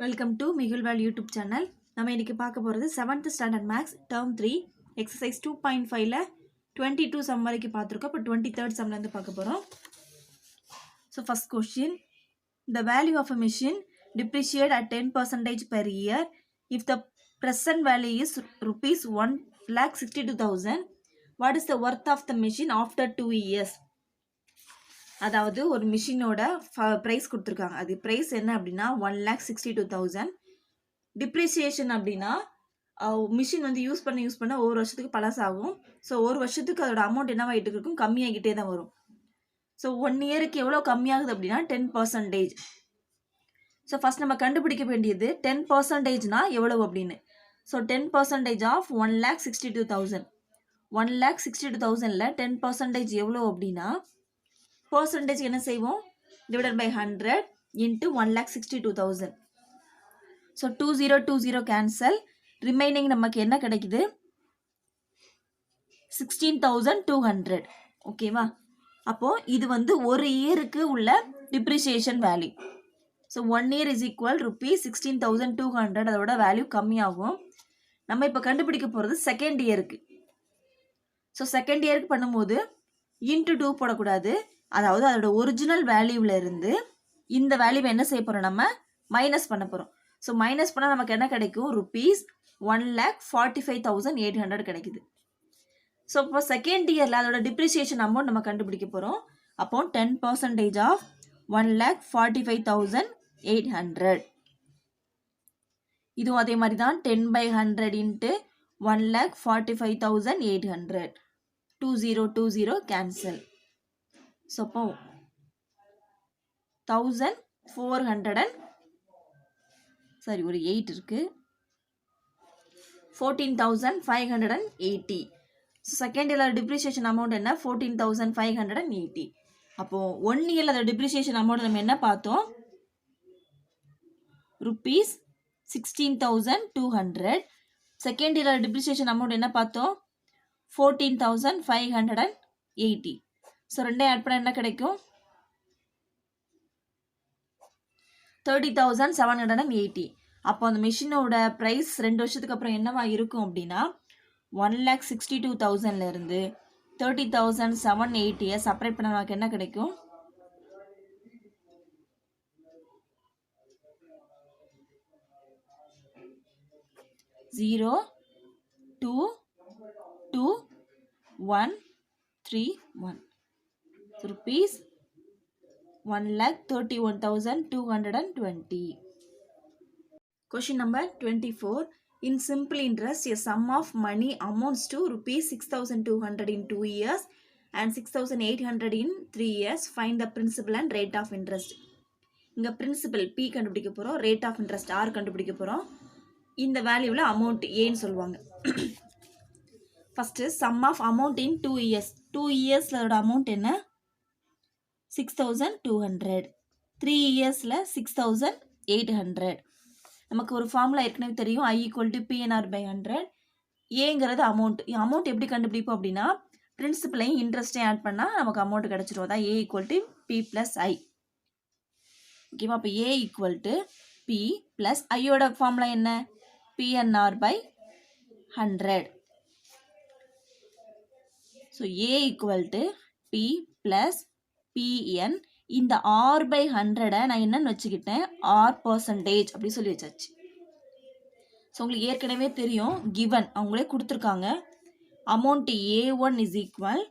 Welcome to Mikulvel YouTube channel. நம்ம இன்றைக்கி பார்க்க போகிறது 7th standard maths term 3 exercise 2.5ல 22 சம் வரைக்கும் பார்த்துருக்கோம். இப்போ 23rd சம்லேருந்து பார்க்க போகிறோம். So first question, the value of a machine depreciate at 10% per year if the present value is rupees 1,62,000. What is the worth of the machine after 2 years? அதாவது ஒரு மிஷினோட ப்ரைஸ் கொடுத்துருக்காங்க. அது ப்ரைஸ் என்ன அப்படின்னா 1,62,000. டிப்ரிசியேஷன் அப்படின்னா மிஷின் வந்து use பண்ண ஒரு வருஷத்துக்கு பழசாகும். ஸோ ஒரு வருஷத்துக்கு அதோட அமௌண்ட் என்னவாகிட்டு இருக்கும், கம்மியாகிட்டே தான் வரும். ஸோ 1 இயருக்கு எவ்வளோ கம்மியாகுது அப்படின்னா 10%. ஸோ ஃபஸ்ட் நம்ம கண்டுபிடிக்க வேண்டியது 10%னா எவ்வளவு அப்படின்னு. So 10% of 1,62,000. 1,62,000ல் 10% எவ்வளோ அப்படின்னா பர்சன்டேஜ் என்ன செய்வோம், divided by 100 into 1,62,000. So 2020 cancel, remaining நமக்கு என்ன கிடைக்குது 16,200. ஓகேவா? அப்போது இது வந்து ஒரு இயருக்கு உள்ள depreciation value. So 1 year is equal rupees 16,200. அதோட வேல்யூ கம்மியாகும். நம்ம இப்போ கண்டுபிடிக்க போகிறது செகண்ட் இயருக்கு. ஸோ செகண்ட் இயருக்கு பண்ணும்போது இன்ட்டு 2 போடக்கூடாது. அதாவது அதோட ஒரிஜினல் வேல்யூவில் இருந்து இந்த வேல்யூவை என்ன செய்ய போகிறோம், நம்ம மைனஸ் பண்ண போகிறோம். ஸோ மைனஸ் பண்ணால் நமக்கு என்ன கிடைக்கும், ருபீஸ் 1,45,800 கிடைக்குது. ஸோ இப்போ செகண்ட் இயரில் அதோட டிப்ரிசியேஷன் அமௌண்ட் நம்ம கண்டுபிடிக்க போகிறோம். அப்போ 10% ஆஃப் 1,45,800. இதுவும் அதே மாதிரி தான் 10/100 இன்ட்டு 1,45,800. 2020 கேன்சல். ஸோ அப்போ 8 இருக்கு, 14,580. ஸோ செகண்ட் இயரில் டிப்ரிசியேஷன் அமௌண்ட் என்ன, 14,580. அப்போது 1 இயரில் அதோட டிப்ரிசியேஷன் அமௌண்ட் நம்ம என்ன பார்த்தோம், ருபீஸ் 16,200. செகண்ட் இயரில் டிப்ரிசியேஷன் அமௌண்ட் என்ன பார்த்தோம், 14,580. ஸோ ரெண்டே ஆட் பண்ண என்ன கிடைக்கும், 30,780. அப்போ அந்த மிஷினோட ப்ரைஸ் 2 வருஷத்துக்கு அப்புறம் என்னவா இருக்கும் அப்படின்னா 1,62,000லேருந்து 30,780 செப்பரேட் பண்ண நமக்கு என்ன கிடைக்கும், 0,2,2,1,3,1. rupees 1,31,220. Question number 24. In simple interest, a sum of money amounts to rupees 6,200 in 2 years and 6,800 in 3 years. Find the principal and rate of interest. இங்க principal P கண்டுபிடிக்க போகிறோம், rate of interest R கண்டுபிடிக்க போகிறோம். இந்த வேல்யூவில் amount ஏன்னு சொல்லுவாங்க. First sum of amount in 2 years. 2 yearsல அதோட அமௌண்ட் என்ன, 6,200. 3 இயர்ஸில் 6,800. நமக்கு ஒரு ஃபார்முலா ஏற்கனவே தெரியும், I = PNR/100. ஏங்கிறது அமௌண்ட் எப்படி கண்டுபிடிப்போம் அப்படின்னா பிரின்சிபலையும் இன்ட்ரெஸ்ட்டையும் ஆட் பண்ணால் நமக்கு அமௌண்ட் கிடச்சிரும். அதான் A = P + I. ஓகேவா? அப்போ A = P + ஐயோட ஃபார்முலா என்ன, PNR/100. So A = P + PN. இந்த R/100 நான் என்னன்னு வச்சுக்கிட்டேன், R% அப்படி சொல்லி வச்சாச்சு. ஸோ உங்களுக்கு ஏற்கனவே தெரியும், கிவன் அவங்களே கொடுத்துருக்காங்க. அமௌண்ட் A1 இஸ் ஈக்குவல்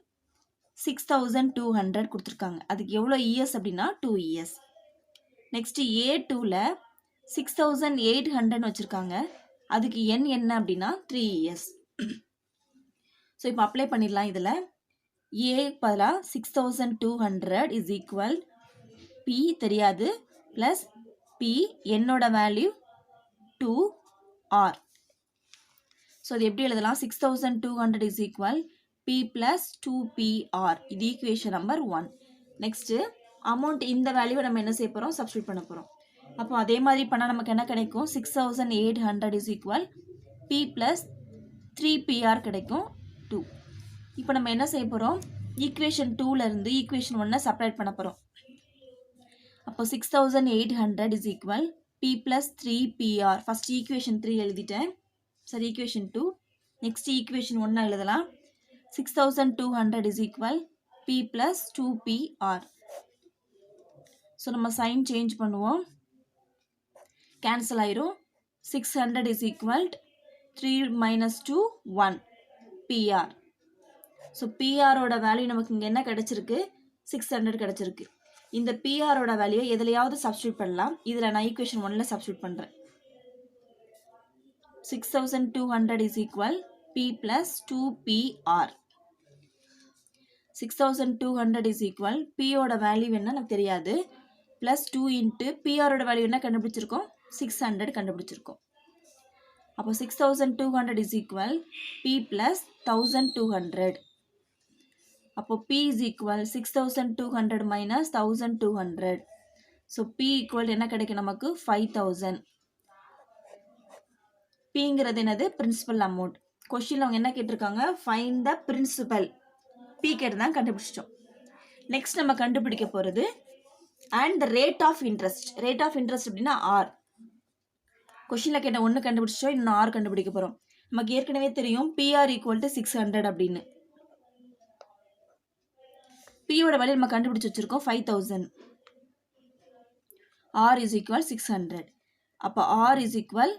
6,200 கொடுத்துருக்காங்க. அதுக்கு எவ்வளோ இயர்ஸ் அப்படின்னா 2 இயர்ஸ். நெக்ஸ்ட்டு A2ல் 6,800 வச்சுருக்காங்க. அதுக்கு என்ன அப்படின்னா 3 இயர்ஸ். ஸோ இப்போ அப்ளை பண்ணிடலாம். இதில் A பதிலாக 6,200 இஸ் ஈக்குவல் P தெரியாது ப்ளஸ் P என்னோட வேல்யூ 2R. ஸோ இது எப்படி எழுதலாம், 6,200 இஸ் ஈக்குவல் P + 2PR. இது ஈக்குவேஷன் நம்பர் 1. நெக்ஸ்ட்டு அமௌண்ட் இந்த வேல்யூவை நம்ம என்ன செய்ய போகிறோம், சப்ஸ்டியூட் பண்ண போகிறோம். அப்போ அதே மாதிரி பண்ணால் நமக்கு என்ன கிடைக்கும், 6,800 இஸ் ஈக்குவல் P + 3PR கிடைக்கும் 2. இப்போ நம்ம என்ன செய்ய போகிறோம், ஈக்குவேஷன் 2லேருந்து ஈக்குவேஷன் 1 செப்பரேட் பண்ண போகிறோம். அப்போ 6,800 is equal p plus 3pr. First equation 3 எழுதிட்டேன். சரி, ஈக்குவேஷன் 2. நெக்ஸ்ட் ஈக்குவேஷன் 1 எழுதலாம். 6200 is equal p plus 2pr. So நம்ம சைன் சேஞ்ச் பண்ணுவோம். கேன்சல் ஆயிரும். 600 is equal 3 minus 2 1 pr. So பிஆரோட வேல்யூ நமக்கு இங்கே என்ன கிடைச்சிருக்கு? 600 கிடைச்சிருக்கு. இந்த பிஆரோட வேல்யூ எதுலையாவது சப்ஸ்டியூட் பண்ணலாம். இதில் நான் ஈக்குவேஷன் 1ல் சப்ஸ்டியூட் பண்ணுறேன். 6200 is equal p plus 2pr. 6200 is equal பியோட வேல்யூ என்ன எனக்கு தெரியாது. ப்ளஸ் 2 இன்ட்டு பிஆரோட வேல்யூ என்ன கண்டுபிடிச்சிருக்கோம்? 600 கண்டுபிடிச்சிருக்கோம். அப்போ 6200 is equal p plus 1200. அப்போ p is equal 6200 minus 1200. So p equal என்ன கிடைக்கும் நமக்கு? 5000. pங்கிறது என்னது? Principal amount. கொஸ்டினில் அவங்க என்ன கேட்டிருக்காங்க? Find the principal. p கேட்டு கண்டுபிடிச்சிட்டோம். நெக்ஸ்ட் நம்ம கண்டுபிடிக்க போகிறது and the rate of interest. Rate of interest அப்படின்னா r. கொஸ்டினில் கேட்ட 1 கண்டுபிடிச்சோம், இன்னும் r கண்டுபிடிக்க போகிறோம். நமக்கு ஏற்கனவே தெரியும் pr ஈக்குவல் டு 600 அப்படின்னு. பியோட வேல்யூ நம்ம கண்டுபிடிச்சு வச்சிருக்கோம் 5000. r is equal 600. அப்போ r is equal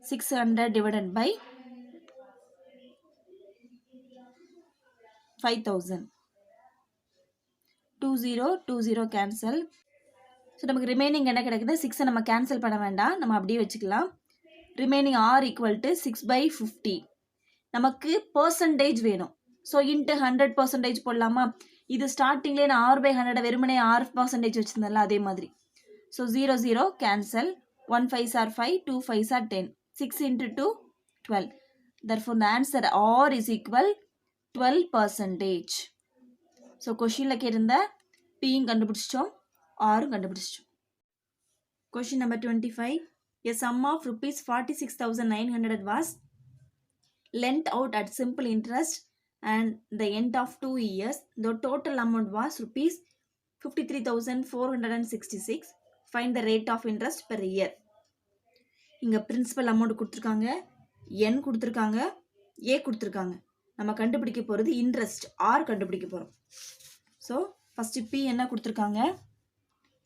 600 divided by 5000. 20 cancel. So நமக்கு ரிமைனிங் என்ன கிடைக்குது? 6 நம்ம கேன்சல் பண்ண வேண்டாம், நம்ம அப்படியே வச்சுக்கலாம். Remaining r equal to 6/50. நமக்கு பர்சன்டேஜ் வேணும். ஸோ இன்ட்டு 100% போடலாமா? இது ஸ்டார்டிங்லேயே நான் r/100 வெறுமனே r% வச்சுருந்தேன்ல, அதே மாதிரி. So 0 cancel. 1 5s are 5, 2 5s are 10. 6 into 2 12. Therefore the answer r is equal 12%. So கொஷினில் கேட்டிருந்த பியும் கண்டுபிடிச்சிட்டோம், ஆரும் கண்டுபிடிச்சிட்டோம். Question number 25. A sum of rupees 46,900 was lent out at simple interest and the end of 2 years. The total amount was rupees 53,466. Find the rate of interest per year. இங்கே principal amount கொடுத்துருக்காங்க, n கொடுத்துருக்காங்க, a கொடுத்துருக்காங்க. நம்ம கண்டுபிடிக்க போகிறது interest, r கண்டுபிடிக்க போகிறோம். So first p என்ன கொடுத்துருக்காங்க?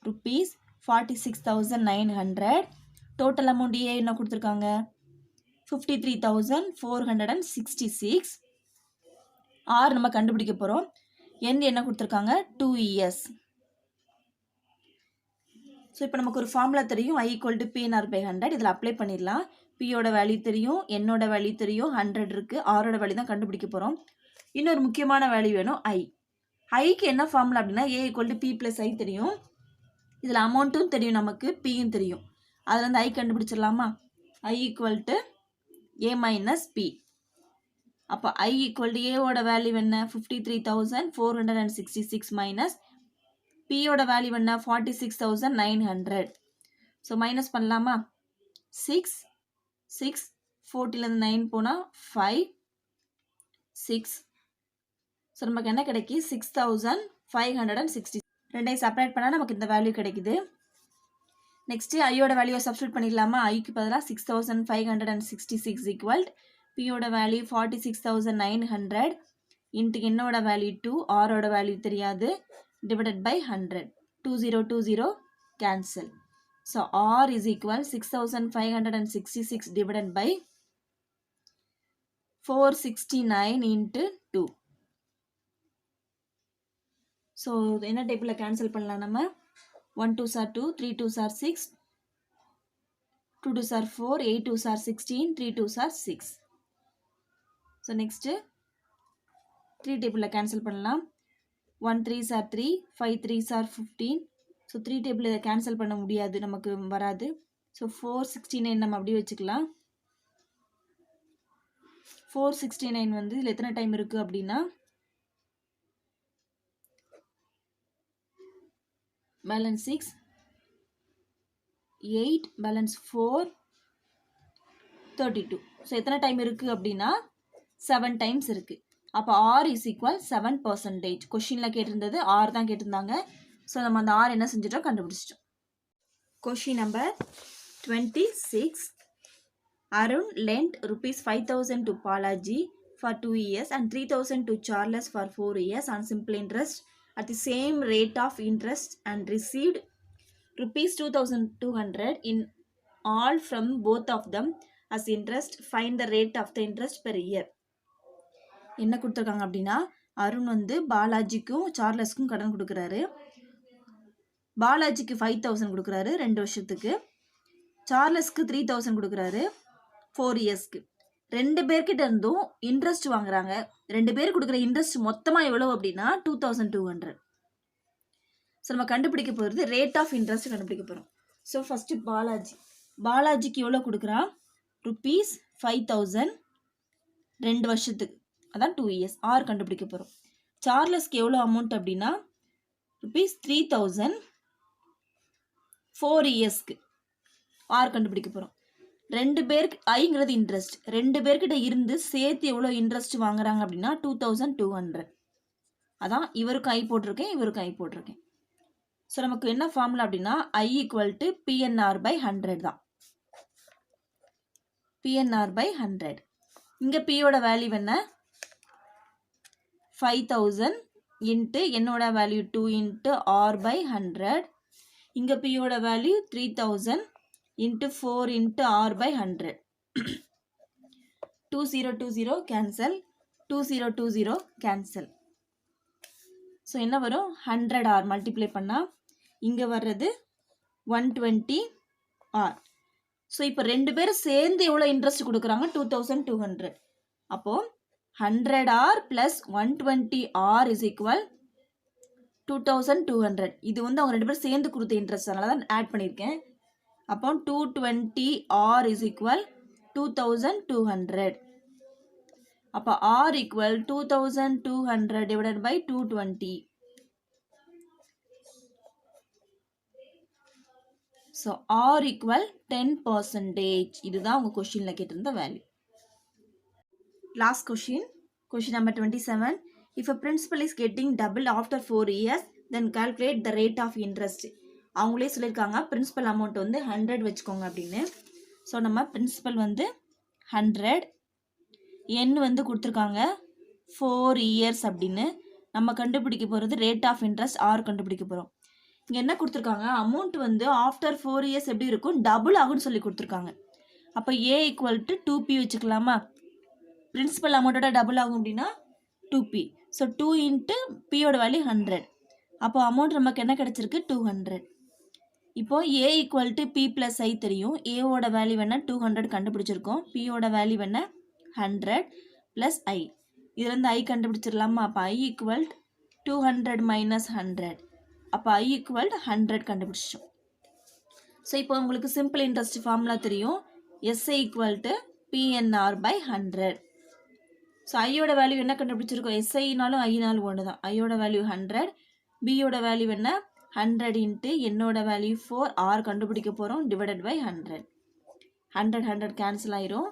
rupees 46,900. டோட்டல் அமௌண்ட் a என்ன கொடுத்துருக்காங்க? 53,466. r நம்ம கண்டுபிடிக்க போகிறோம். n என்ன கொடுத்துருக்காங்க? 2 years. ஸோ இப்போ நமக்கு ஒரு ஃபார்முலா தெரியும், i = p/100. இதில் அப்ளை பண்ணிடலாம். பியோட வேல்யூ தெரியும், என்னோட வேல்யூ தெரியும், 100 இருக்குது. ஆரோட வேல்யூ தான் கண்டுபிடிக்க போகிறோம். இன்னொரு முக்கியமான வேல்யூ வேணும், i. ஐக்கு என்ன ஃபார்முலா அப்படின்னா a = p + i தெரியும். இதில் அமௌண்ட்டும் தெரியும், நமக்கு பியும் தெரியும். அதில் வந்து i கண்டுபிடிச்சிடலாமா? i = a - p. அப்போ i = a ஓட வேல்யூ என்ன? 53,466 மைனஸ் பியோட வேல்யூ என்ன? 46,900. ஸோ மைனஸ் பண்ணலாமா? 6 6 40லேருந்து 9 போனால் 5 6. ஸோ நமக்கு என்ன கிடைக்கி? 6,560. ரெண்டையும் செப்பரேட் பண்ணால் நமக்கு இந்த வேல்யூ கிடைக்குது. நெக்ஸ்ட்டு ஐயோட வேல்யூவை சப்ஸ்டியூட் பண்ணிடலாமா? ஐக்கு பதிலாக 6,566 ஈக்குவல் பியோட வேல்யூ 46,900 இன்ட்டு என்னோட வேல்யூ 2, ஆரோட வேல்யூ தெரியாது, divided by 100. 20 cancel. So r is equal 6,566 divided by 469 into 2. So என்ன டேபிளில் கேன்சல் பண்ணலாம் நம்ம? 1 2s are 2, 3 2s are 6, 2 2s are 4, 8 2s are 16, 3 2s are 6. So next 3 டேபிளில் கேன்சல் பண்ணலாம். 1 3s are 3, 5 3s are 15. So 3 table இதை cancel பண்ண முடியாது, நமக்கு வராது. ஸோ 469 நம்ம அப்படியே வச்சுக்கலாம். 469 வந்து இதில் எத்தனை டைம் இருக்குது அப்படின்னா, பேலன்ஸ் 6, 8, பேலன்ஸ் 4, 32. ஸோ எத்தனை டைம் இருக்குது அப்படின்னா 7 டைம்ஸ் இருக்குது. அப்போ r is equal 7%. கொஷினில் கேட்டிருந்தது r தான் கேட்டிருந்தாங்க. ஸோ நம்ம அந்த ஆர் என்ன செஞ்சிட்டோம், கண்டுபிடிச்சிட்டோம். Question number 26. Arun lent rupees 5,000 to Balaji for 2 years and 3,000 to Charles for 4 years on simple interest at the same rate of interest and received rupees 2,200 in all from both of them as interest. Find the rate of the interest per year. என்ன கொடுத்துருக்காங்க அப்படின்னா, அருண் வந்து பாலாஜிக்கும் சார்லஸ்க்கும் கடன் கொடுக்குறாரு. பாலாஜிக்கு 5,000 கொடுக்குறாரு 2 வருஷத்துக்கு, சார்லஸ்க்கு 3,000 கொடுக்குறாரு 4 இயர்ஸ்க்கு. 2 பேர்கிட்ட இருந்தும் இன்ட்ரெஸ்ட் வாங்குறாங்க. 2 பேர் கொடுக்குற இன்ட்ரெஸ்ட் மொத்தமாக எவ்வளோ அப்படின்னா 2,200. ஸோ நம்ம கண்டுபிடிக்க போகிறது ரேட் ஆஃப் இன்ட்ரெஸ்ட் கண்டுபிடிக்க போகிறோம். ஸோ ஃபஸ்ட்டு பாலாஜிக்கு எவ்வளோ கொடுக்குறான், ருப்பீஸ் 5,000 2 வருஷத்துக்கு, அதான் 2 இயர்ஸ், ஆர் கண்டுபிடிக்க போகிறோம். சார்லஸ்க்கு எவ்வளோ அமௌண்ட் அப்படின்னா ருப்பீஸ் 3,000 4 இயர்ஸ்க்கு, ஆர் கண்டுபிடிக்க போகிறோம். 2 பேருக்கு ஐங்கிறது இன்ட்ரெஸ்ட், 2 பேர்கிட்ட இருந்து சேர்த்து எவ்வளோ இன்ட்ரெஸ்ட் வாங்குறாங்க அப்படின்னா 2,200. அதான் இவருக்கு ஐ போட்டிருக்கேன், இவருக்கு ஐ போட்டிருக்கேன். ஸோ நமக்கு என்ன ஃபார்முலா அப்படின்னா I = PNR/100 தான். PNR/100. இங்கே பியோட வேல்யூ என்ன, 5,000 இன்ட்டு என்னோட வேல்யூ 2 இன்ட்டு R/100. இங்கே பியோட value 3,000 into 4 into R/100. 2020 cancel, 2020 cancel. So என்ன வரும், 100R மல்டிப்ளை பண்ணால் இங்கே வர்றது 120R. ஸோ இப்போ 2 பேரும் சேர்ந்து எவ்வளோ இன்ட்ரெஸ்ட் கொடுக்குறாங்க, 2,200. அப்போது 100R + 120R = 2,200. இது வந்து அவங்க 2 பேரும் சேர்ந்து கொடுத்த இன்ட்ரெஸ்ட், அதனால தான் ஆட் பண்ணியிருக்கேன். அப்போ 220R = 2,200. அப்போ R = 2,200 divided by 220. So R = 10%. இதுதான் உங்கள் கொஷினில் கேட்டிருந்த value. Last question number 27. If a principal is getting double after 4 years, then calculate the rate of interest. அவங்களே சொல்லியிருக்காங்க பிரின்சிபல் அமௌண்ட் வந்து 100 வச்சுக்கோங்க அப்படின்னு. ஸோ நம்ம பிரின்சிபல் வந்து 100, எண் வந்து கொடுத்துருக்காங்க 4 இயர்ஸ் அப்படின்னு. நம்ம கண்டுபிடிக்க போகிறது ரேட் ஆஃப் இன்ட்ரெஸ்ட் ஆர் கண்டுபிடிக்க போகிறோம். இங்கே என்ன கொடுத்துருக்காங்க, அமௌண்ட் வந்து ஆஃப்டர் 4 இயர்ஸ் எப்படி இருக்கும், டபுள் ஆகும்னு சொல்லி கொடுத்துருக்காங்க. அப்போ A = 2P வச்சுக்கலாமா, பிரின்சிபல் அமௌண்ட்டோட டபுள் ஆகும் அப்படின்னா 2P. ஸோ 2 இன்ட்டு பியோட வேல்யூ 100. அப்போ அமௌண்ட் நமக்கு என்ன கிடச்சிருக்கு, 200. இப்போது A = P + I தெரியும். ஏவோட வேல்யூ என்ன 200 கண்டுபிடிச்சிருக்கோம், பியோட வேல்யூ என்ன 100 + I. இதுலேருந்து I கண்டுபிடிச்சிடலாமா. அப்போ I = 200 - 100. அப்போ I = 100 கண்டுபிடிச்சோம். ஸோ இப்போ உங்களுக்கு சிம்பிள் இன்ட்ரெஸ்ட் ஃபார்முலா தெரியும், SI = PNR/100. ஸோ ஐயோட வேல்யூ என்ன கண்டுபிடிச்சிருக்கோம், SIனாலும் ஐனாலும் ஒன்று தான். ஐயோட வேல்யூ 100, பியோட வேல்யூ என்ன 100 இன்ட்டு என்னோட வேல்யூ 4, R கண்டுபிடிக்க போகிறோம் டிவைடட் பை 100. 100 கேன்சல் ஆயிரும்.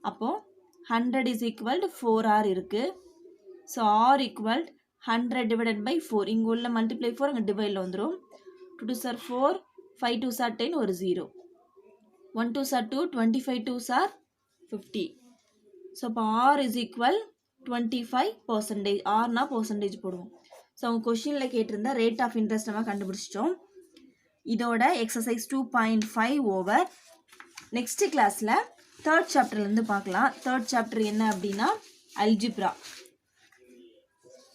அப்போது 100 = 4R இருக்குது. So R = 100 divided by 4. இங்கே உள்ள மல்டிப்ளை 4 அங்கே டிவைடில் வந்துடும். 2 2 are 4, 5 2 are 10, ஒரு 0. 1 2 are 2, 25 2 are 50. ஸோ இப்போ R = 25%. ஆர்னா பர்சன்டேஜ் போடுவோம். ஸோ அவங்க கொஷினில் கேட்டிருந்தா ரேட் ஆஃப் இன்ட்ரெஸ்ட் நம்ம கண்டுபிடிச்சிட்டோம். இதோட எக்ஸசைஸ் 2.5 ஓவர். நெக்ஸ்ட் கிளாஸில் 3rd சாப்டர்லேருந்து பார்க்கலாம். 3rd சாப்டர் என்ன அப்படின்னா அல்ஜிப்ரா.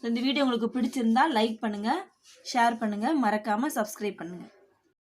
இந்த வீடியோ உங்களுக்கு பிடிச்சிருந்தா லைக் பண்ணுங்கள், ஷேர் பண்ணுங்கள், மறக்காமல் சப்ஸ்கிரைப் பண்ணுங்கள்.